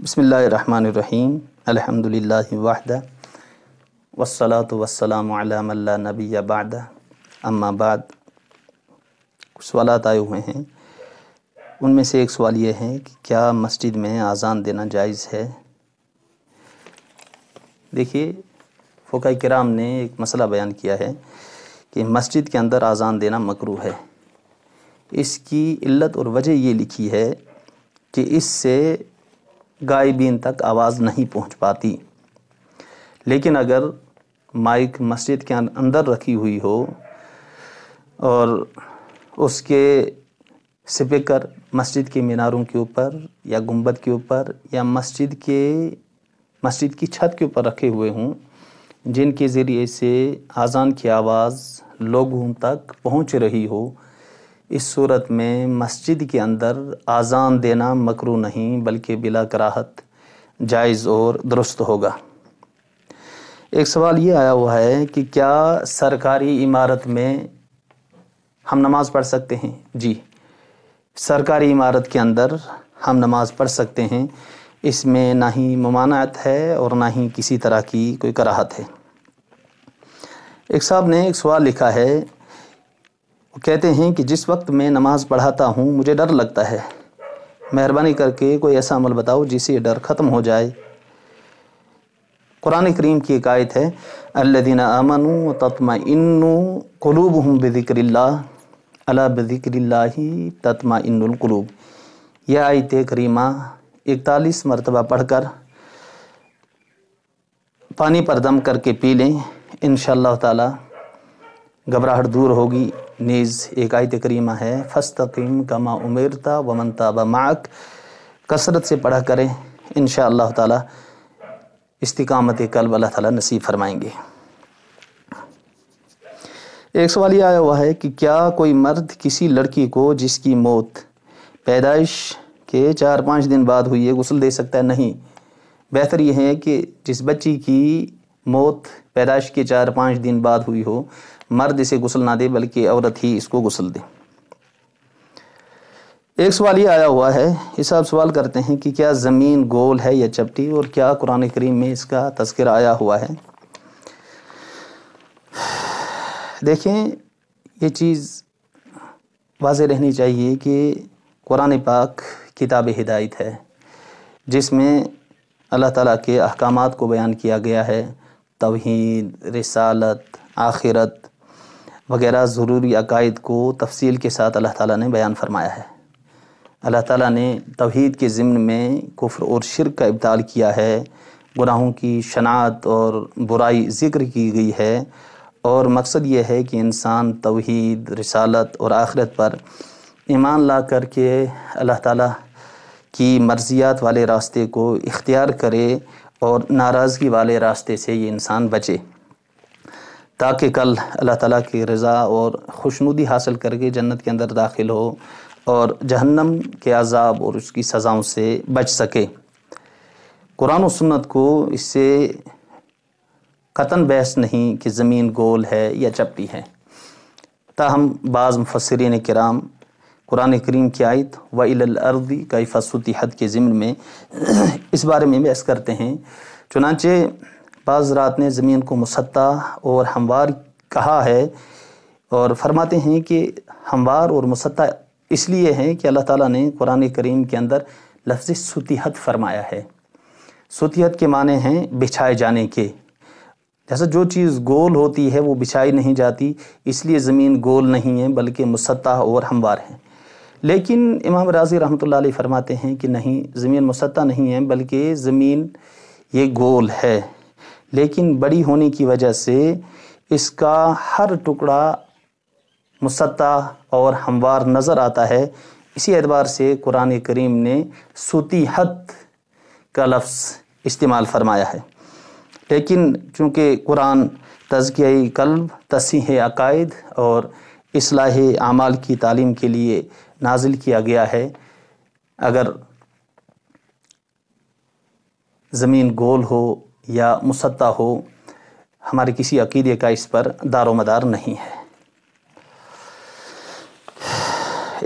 بسم اللہ الرحمن الرحیم الحمدللہ وحدہ والصلاة والسلام علی من لا نبی بعدہ اما بعد۔ کچھ سوالات آئے ہوئے ہیں، ان میں سے ایک سوال یہ ہے کہ کیا مسجد میں اذان دینا جائز ہے؟ دیکھیے، فقہاء کرام نے ایک مسئلہ بیان کیا ہے کہ مسجد کے اندر اذان دینا مکروہ ہے۔ اس کی علت اور وجہ یہ لکھی ہے کہ اس سے غائبین تک آواز نہیں پہنچ پاتی، لیکن اگر مائک مسجد کے اندر رکھی ہوئی ہو اور اس کے سپیکر مسجد کے میناروں کے اوپر یا گنبد کے اوپر یا مسجد کی چھت کے اوپر رکھے ہوئے ہوں، جن کے ذریعے سے اذان کی آواز لوگوں تک پہنچ رہی ہو، اس صورت میں مسجد کے اندر اذان دینا مکروہ نہیں بلکہ بلا کراہت جائز اور درست ہوگا۔ ایک سوال یہ آیا ہوا ہے کہ کیا سرکاری عمارت میں ہم نماز پڑھ سکتے ہیں؟ جی، سرکاری عمارت کے اندر ہم نماز پڑھ سکتے ہیں، اس میں نہ ہی ممانعت ہے اور نہ ہی کسی طرح کی کوئی کراہت ہے۔ ایک صاحب نے ایک سوال لکھا ہے، وہ کہتے ہیں کہ جس وقت میں نماز پڑھاتا ہوں مجھے ڈر لگتا ہے، مہربانی کر کے کوئی ایسا عمل بتاؤ جس سے یہ ڈر ختم ہو جائے۔ قرآن کریم کی ایک آیت ہے، الذین آمنوا وتطمئن قلوبهم بذکر اللہ الا بذکر اللہ تطمئن القلوب۔ یہ آیت کریمہ 41 مرتبہ پڑھ کر پانی پر دم کر کے پی لیں، انشاءاللہ تعالی گھبراہٹ دور ہوگی۔ نیز ایک آیت کریمہ ہے، فاستقم کما امرت ومن تاب معک، کثرت سے پڑھا کریں، انشاءاللہ تعالی استقامت قلب اللہ تعالی نصیب فرمائیں گے۔ ایک سوال یہ آیا ہوا ہے کہ کیا کوئی مرد کسی لڑکی کو جس کی موت پیدائش کے 4-5 دن بعد ہوئی ہے غسل دے سکتا ہے؟ نہیں، بہتر یہ ہے کہ جس بچی کی موت پیدائش کے 4-5 دن بعد ہوئی ہو، مرد اسے غسل نہ دے بلکہ عورت ہی اس کو غسل دے۔ ایک سوال یہ آیا ہوا ہے، یہ صاحب سوال کرتے ہیں کہ کیا زمین گول ہے یا چپٹی، اور کیا قرآن کریم میں اس کا تذکرہ آیا ہوا ہے؟ دیکھیں، یہ چیز واضح رہنی چاہیے کہ قرآن پاک کتاب ہدایت ہے، جس میں اللہ تعالیٰ کے احکامات کو بیان کیا گیا ہے، توحید، رسالت، آخرت وغیرہ ضروری عقائد کو تفصیل کے ساتھ اللہ تعالیٰ نے بیان فرمایا ہے۔ اللہ تعالیٰ نے توحید کے ضمن میں کفر اور شرک کا ابطال کیا ہے، گناہوں کی شناعت اور برائی ذکر کی گئی ہے، اور مقصد یہ ہے کہ انسان توحید، رسالت اور آخرت پر ایمان لا کر کے اللہ تعالیٰ کی مرضیات والے راستے کو اختیار کرے اور ناراضگی والے راستے سے یہ انسان بچے، تاکہ کل اللہ تعالیٰ کی رضا اور خوشنودی حاصل کر کے جنت کے اندر داخل ہو اور جہنم کے عذاب اور اس کی سزاؤں سے بچ سکے۔ قرآن و سنت کو اس سے قطعاً بحث نہیں کہ زمین گول ہے یا چپٹی ہے، تاہم بعض مفسرین کرام قرآن کریم کی آیت وَإِلَى الْأَرْضِ كَيْفَ سُطِحَتْ کے ضمن میں اس بارے میں بحث کرتے ہیں۔ چنانچہ بعض رات نے زمین کو مسطح اور ہموار کہا ہے، اور فرماتے ہیں کہ ہموار اور مسطح اس لیے ہے کہ اللہ تعالیٰ نے قرآن کریم کے اندر لفظ سطیحت فرمایا ہے۔ سطیحت کے معنی ہیں بچھائے جانے کے، جیسا جو چیز گول ہوتی ہے وہ بچھائی نہیں جاتی، اس لیے زمین گول نہیں ہے بلکہ مسطح اور ہموار ہے۔ لیکن امام رازی رحمۃ اللہ علیہ فرماتے ہیں کہ نہیں، زمین مسطح نہیں ہے بلکہ زمین یہ گول ہے، لیکن بڑی ہونے کی وجہ سے اس کا ہر ٹکڑا مسطح اور ہموار نظر آتا ہے، اسی اعتبار سے قرآن کریم نے سطیحت کا لفظ استعمال فرمایا ہے۔ لیکن چونکہ قرآن تزکیہ قلب، تصحیح عقائد اور اصلاح اعمال کی تعلیم کے لیے نازل کیا گیا ہے، اگر زمین گول ہو یا مسطح ہو، ہمارے کسی عقیدے کا اس پر دار و مدار نہیں ہے۔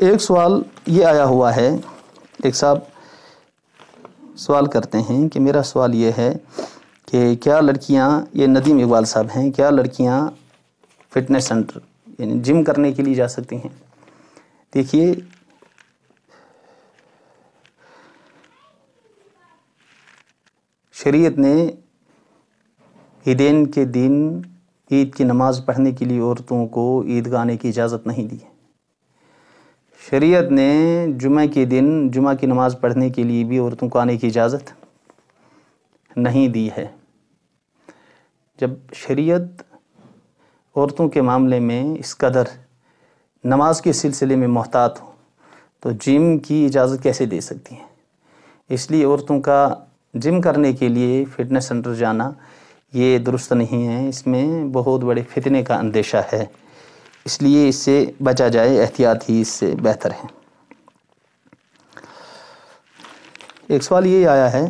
ایک سوال یہ آیا ہوا ہے، ایک صاحب سوال کرتے ہیں کہ میرا سوال یہ ہے کہ کیا لڑکیاں، یہ ندیم اقبال صاحب ہیں، کیا لڑکیاں فٹنس سینٹر یعنی جم کرنے کے لیے جا سکتی ہیں؟ دیکھیے، شریعت نے عیدین کے دن عید کی نماز پڑھنے کے لیے عورتوں کو عیدگاہ آنے کی اجازت نہیں دی ہے۔ شریعت نے جمعہ کے دن جمعہ کی نماز پڑھنے کے لیے بھی عورتوں کو آنے کی اجازت نہیں دی ہے۔ جب شریعت عورتوں کے معاملے میں اس قدر نماز کے سلسلے میں محتاط ہو تو جم کی اجازت کیسے دے سکتی ہیں؟ اس لیے عورتوں کا جم کرنے کے لیے فٹنس سینٹر جانا یہ درست نہیں ہے، اس میں بہت بڑے فتنے کا اندیشہ ہے، اس لیے اس سے بچا جائے، احتیاط ہی اس سے بہتر ہے۔ ایک سوال یہ آیا ہے،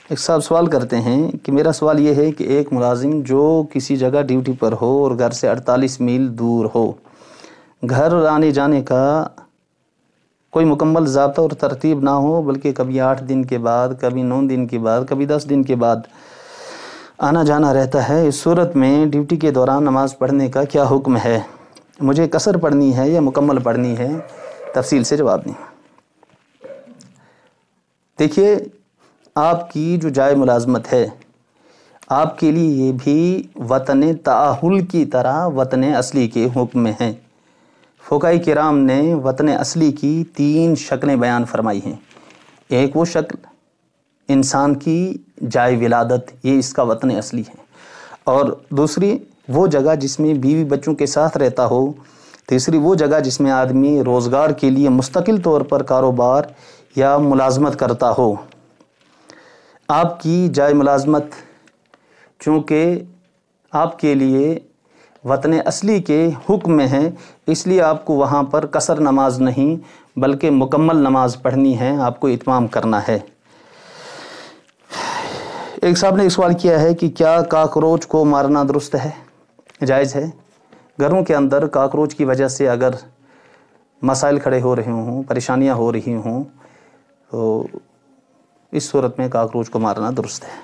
ایک صاحب سوال کرتے ہیں کہ میرا سوال یہ ہے کہ ایک ملازم جو کسی جگہ ڈیوٹی پر ہو اور گھر سے 48 میل دور ہو، گھر آنے جانے کا کوئی مکمل ضابطہ اور ترتیب نہ ہو، بلکہ کبھی 8 دن کے بعد، کبھی 9 دن کے بعد، کبھی 10 دن کے بعد آنا جانا رہتا ہے، اس صورت میں ڈیوٹی کے دوران نماز پڑھنے کا کیا حکم ہے؟ مجھے قصر پڑھنی ہے یا مکمل پڑھنی ہے؟ تفصیل سے جواب دیں۔ دیکھیے، آپ کی جو جائے ملازمت ہے، آپ کے لیے یہ بھی وطن تأہل کی طرح وطن اصلی کے حکم میں ہیں۔ فقہاء کرام نے وطن اصلی کی 3 شکلیں بیان فرمائی ہیں۔ ایک وہ شکل انسان کی جائے ولادت، یہ اس کا وطن اصلی ہے، اور دوسری وہ جگہ جس میں بیوی بچوں کے ساتھ رہتا ہو، تیسری وہ جگہ جس میں آدمی روزگار کے لیے مستقل طور پر کاروبار یا ملازمت کرتا ہو۔ آپ کی جائے ملازمت چونکہ آپ کے لیے وطن اصلی کے حکم میں ہے، اس لیے آپ کو وہاں پر قصر نماز نہیں بلکہ مکمل نماز پڑھنی ہے، آپ کو اتمام کرنا ہے۔ ایک صاحب نے سوال کیا ہے کہ کیا کاکروچ کو مارنا درست ہے، جائز ہے؟ گھروں کے اندر کاکروچ کی وجہ سے اگر مسائل کھڑے ہو رہے ہوں، پریشانیاں ہو رہی ہوں، تو اس صورت میں کاکروچ کو مارنا درست ہے۔